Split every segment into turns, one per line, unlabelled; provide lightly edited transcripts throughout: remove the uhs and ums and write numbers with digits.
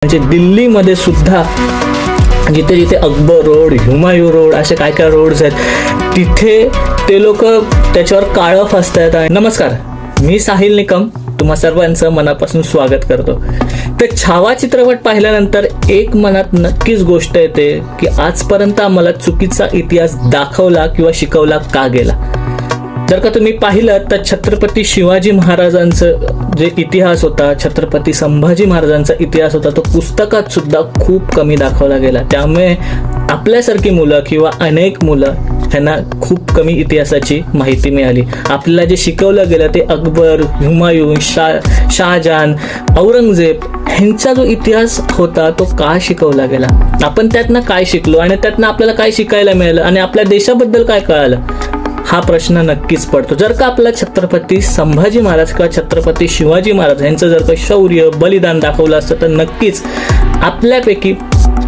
म्हणजे दिल्लीमध्ये सुद्धा जिथे जिथे अकबर रोड, हुमायूं रोड असे काय काय रोड्स आहेत तिथे ते लोक त्याच्यावर काळं फासतायत. नमस्कार, मी साहिल निकम तुम्हा सर्वांचं मनापासून स्वागत करतो. तर छावा चित्रपट पाहिल्यानंतर एक मनात नक्कीच गोष्ट येते की आजपर्यंत आम्हाला चुकीचा इतिहास दाखवला किंवा शिकवला का गेला. जर का तुम्ही पाहिलं तर छत्रपती शिवाजी महाराजांचं जे इतिहास होता, छत्रपती संभाजी महाराजांचा इतिहास होता, तो पुस्तकात सुद्धा खूप कमी दाखवला गेला. त्यामुळे आपल्यासारखी मुलं किंवा अनेक मुलं ह्यांना खूप कमी इतिहासाची माहिती मिळाली. आपल्याला जे शिकवलं गेलं ते अकबर, हुमायूं, शहाजहान, औरंगजेब ह्यांचा जो इतिहास होता तो का शिकवला गेला, आपण त्यातनं काय शिकलो आणि त्यातनं आपल्याला काय शिकायला मिळालं आणि आपल्या देशाबद्दल काय कळालं, हा प्रश्न नक्कीच पडतो. जर का आपला छत्रपती संभाजी महाराज किंवा छत्रपती शिवाजी महाराज यांचं जर का शौर्य, बलिदान दाखवलं असतं तर नक्कीच आपल्यापैकी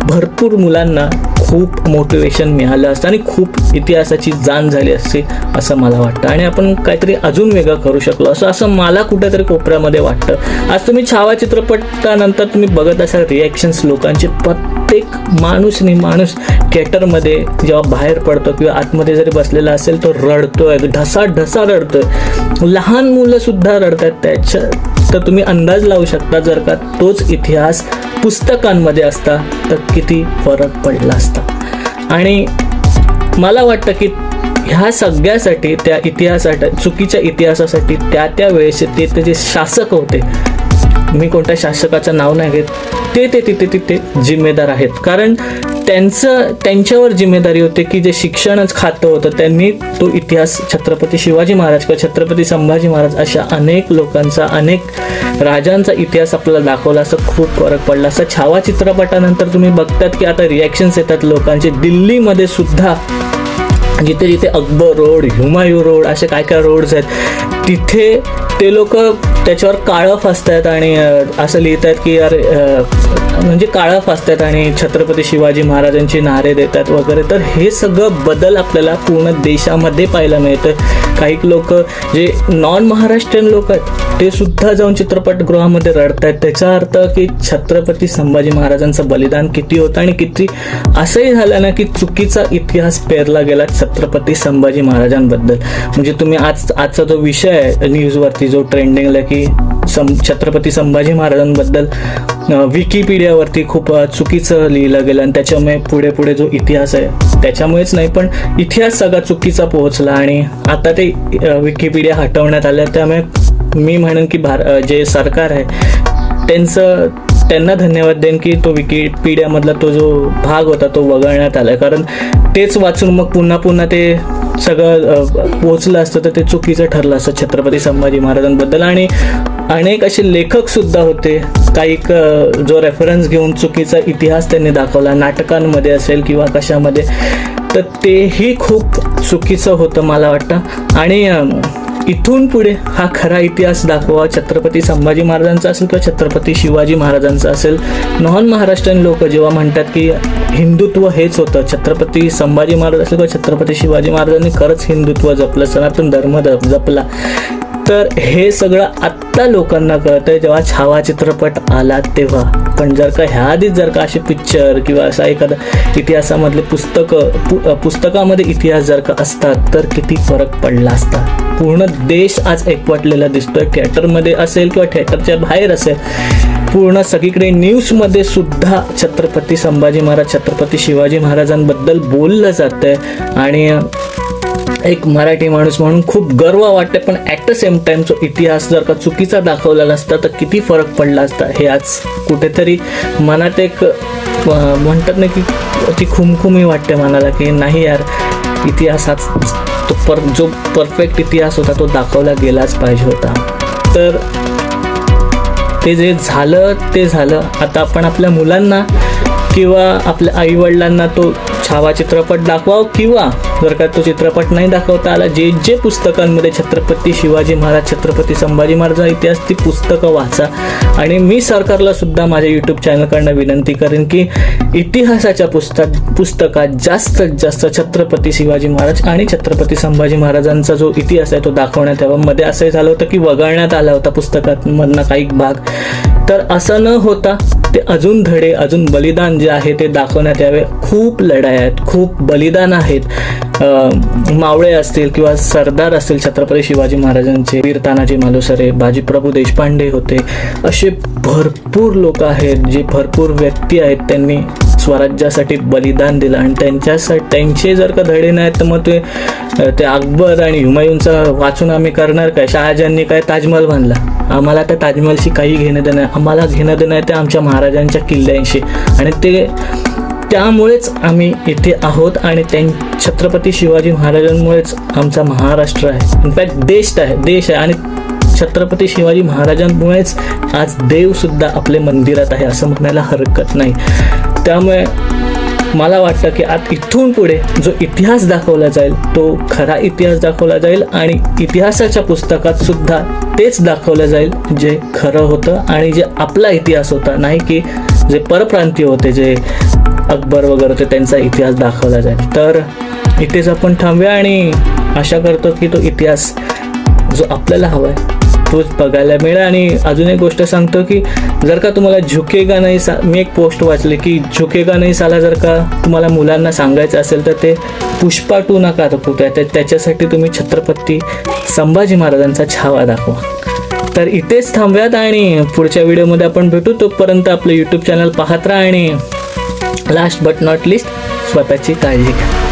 भरपूर मुलांना खूप मोटिवेशन मिळालं असतं आणि खूप इतिहासाची जाण झाली असते असं मला वाटतं आणि आपण काहीतरी अजून वेगळं करू शकलो असं मला कुठेतरी कोपऱ्यामध्ये वाटतं. आज तुम्ही छावा चित्रपटानंतर तुम्ही बघत असाल रिॲक्शन्स लोकांचे. प्रत्येक माणूस थिएटरमध्ये जेव्हा बाहेर पडतो किंवा आतमध्ये जरी बसलेला असेल तो रडतोय, ढसा रडतोय, लहान मुलं सुद्धा रडतात. तर तुम्ही अंदाज लावू शकता जर का तोच इतिहास पुस्तकांमध्ये असता तर किती फरक पडला असता. आणि मला वाटतं की ह्या सगळ्यासाठी त्या इतिहासासाठी, चुकीच्या इतिहासासाठी त्या वेळेस ते जे शासक होते, मी कोणत्या शासकाचं नाव नाही घेत, ते तिथे जिम्मेदार आहेत. कारण त्यांच्यावर जिम्मेदारी होते की जे शिक्षणच खातं होतं त्यांनी तो इतिहास छत्रपती शिवाजी महाराज किंवा छत्रपती संभाजी महाराज अशा अनेक लोकांचा, अनेक राजांचा इतिहास आपल्याला दाखवला असं खूप फरक पडला असं. छावा चित्रपटानंतर तुम्ही बघतात की आता रिॲक्शन्स येतात लोकांचे. दिल्लीमध्ये सुद्धा जिथे जिथे अकबर रोड, हुमायूं रोड असे काय काय रोड्स आहेत तिथे ते लोक त्याच्यावर काळं फासतायत आणि असं लिहित आहेत की यार म्हणजे काळं फासतात आणि छत्रपती शिवाजी महाराजांचे नारे देतात वगैरे. तर हे सगळं बदल आपल्याला पूर्ण देशामध्ये पाहायला मिळतं. काही लोक जे नॉन महाराष्ट्रीयन लोक आहेत ते सुद्धा जाऊन चित्रपटगृहामध्ये रडत आहेत. त्याचा अर्थ की छत्रपती संभाजी महाराजांचं बलिदान किती होतं आणि किती असंही झालं ना की चुकीचा इतिहास पेरला गेला छत्रपती संभाजी महाराजांबद्दल. म्हणजे तुम्ही आजचा जो विषय आहे न्यूजवरती जो ट्रेंडिंगला की छत्रपती संभाजी महाराजांबद्दल विकिपीडियावरती खूप चुकीचं लिहिलं गेलं आणि त्याच्यामुळे पुढे जो इतिहास आहे त्याच्यामुळेच नाही पण इतिहास सगळा चुकीचा पोहोचला आणि आता ते विकिपीडिया हटवण्यात आलं. त्यामुळे मी म्हणेन की जे सरकार आहे त्यांना धन्यवाद देईन की तो विकिपीडियामधला तो जो भाग होता तो वगळण्यात आला. कारण तेच वाचून मग पुन्हा ते सगळं पोचलं असतं तर ते चुकीचं ठरलं असतं छत्रपती संभाजी महाराजांबद्दल. आणि अनेक असे लेखक सुद्धा होते काही जो रेफरन्स घेऊन चुकीचा इतिहास त्यांनी दाखवला, नाटकांमध्ये असेल किंवा कशामध्ये, तर तेही खूप चुकीचं होतं मला वाटतं. आणि इथून पुढे हा खरा इतिहास दाखवा, छत्रपती संभाजी महाराजांचा असेल किंवा छत्रपती शिवाजी महाराजांचा असेल. नॉन महाराष्ट्रीयन लोक जेव्हा म्हणतात की हिंदुत्व हेच होतं, छत्रपती संभाजी महाराज असेल किंवा छत्रपती शिवाजी महाराजांनी खरंच हिंदुत्व जपलं, सनातन धर्म जपला, तर हे सगळं आत्ता लोकांना कळतंय जेव्हा छावा चित्रपट आला तेव्हा. पण जर का ह्या आधीच जर का असे पिक्चर किंवा असा एखादा इतिहासामधले पुस्तकामध्ये इतिहास जर का असतात तर किती फरक पडला असता. पूर्ण देश आज एकवटलेला दिसतोय, थिएटरमध्ये असेल किंवा थिएटरच्या बाहेर असेल, पूर्ण सगळीकडे न्यूजमध्ये सुद्धा छत्रपती संभाजी महाराज, छत्रपती शिवाजी महाराजांबद्दल बोललं जातंय. आणि एक मराठी माणूस म्हणून खूप गर्व वाटते. पण ॲट द सेम टाइम जो इतिहास जर का चुकीचा दाखवलेला असता तर किती फरक पडला असता हे आज कुठेतरी मनात एक म्हणतात ना की ती खुमखुमी वाटते मनाला की नाही यार, इतिहासात जो परफेक्ट इतिहास होता तो दाखवला गेलाच पाहिजे होता. तर ते जे झालं ते झालं. आता आपण आपल्या मुलांना किंवा आपल्या आईवडिलांना तो छावा चित्रपट दाखवावं किंवा जर का तो चित्रपट नाही दाखवता आला, जे पुस्तकांमध्ये छत्रपती शिवाजी महाराज, छत्रपती संभाजी महाराजांचा इतिहास ती पुस्तकं वाचा. आणि मी सरकारला सुद्धा माझ्या यूट्यूब चॅनलकडनं विनंती करेन की इतिहासाच्या पुस्तकात जास्तीत जास्त छत्रपती शिवाजी महाराज आणि छत्रपती संभाजी महाराजांचा जो इतिहास आहे तो दाखवण्यात यावा. मध्ये असंही झालं होतं की वगळण्यात आला होता पुस्तकांमधनं काही भाग. तर असं न होता ते अजून धडे, अजून बलिदान जे आहे ते दाखवण्यात यावे. खूप लढाई आहेत, खूप बलिदान आहेत. मावळे असतील किंवा सरदार असतील छत्रपती शिवाजी महाराजांचे, वीर तानाजी मालुसरे, बाजीप्रभू देशपांडे होते, असे भरपूर लोक आहेत, जे भरपूर व्यक्ती आहेत, त्यांनी स्वराज्यासाठी बलिदान दिलं. आणि त्यांचे जर का धडे नाहीत तर मग ते अकबर आणि हुमायूनचा वाचून आम्ही करणार काय? शहाजहाननी काय ताजमहल बांधला? आम्हाला त्या ताजमहलशी काही घेणं देणं नाही. आम्हाला घेणं देणं आहे ते आमच्या महाराजांच्या किल्ल्यांशी, आणि त्यामुळेच आम्ही इथे आहोत. आणि छत्रपती शिवाजी महाराजांमुळेच आमचा महाराष्ट्र आहे, इनफॅक्ट देश आहे. आणि छत्रपती शिवाजी महाराजांमुळेच आज देवसुद्धा आपले मंदिरात आहे असं म्हणायला हरकत नाही. त्यामुळे मला वाटतं की आता इथून पुढे जो इतिहास दाखवला जाईल तो खरा इतिहास दाखवला जाईल, आणि इतिहासाच्या पुस्तकात सुद्धा तेच दाखवलं जाईल जे खरं होतं आणि जे आपला इतिहास होता, नाही की जे परप्रांतीय होते, जे अकबर वगैरे होते, त्यांचा इतिहास दाखवला जाईल. तर इथेच आपण थांबूया आणि आशा करतो की तो इतिहास जो आपल्याला हवा आहे तोच बघायला मिळेल. आणि अजून एक गोष्ट सांगतो की जर का तुम्हाला झुकेगा नाही मी एक पोस्ट वाचली की झुकेगा नाही साला जर का तुम्हाला मुलांना सांगायचं असेल तर ते पुष्पा 2 नका दाखवता, त्याच्यासाठी तुम्ही छत्रपती संभाजी महाराजांचा छावा दाखवा. तर इथेच थांबूयात आणि पुढच्या व्हिडिओमध्ये आपण भेटू. तोपर्यंत आपलं यूट्यूब चॅनल पाहत राहा आणि लास्ट बट नॉट लिस्ट स्वतःची काळजी घ्या.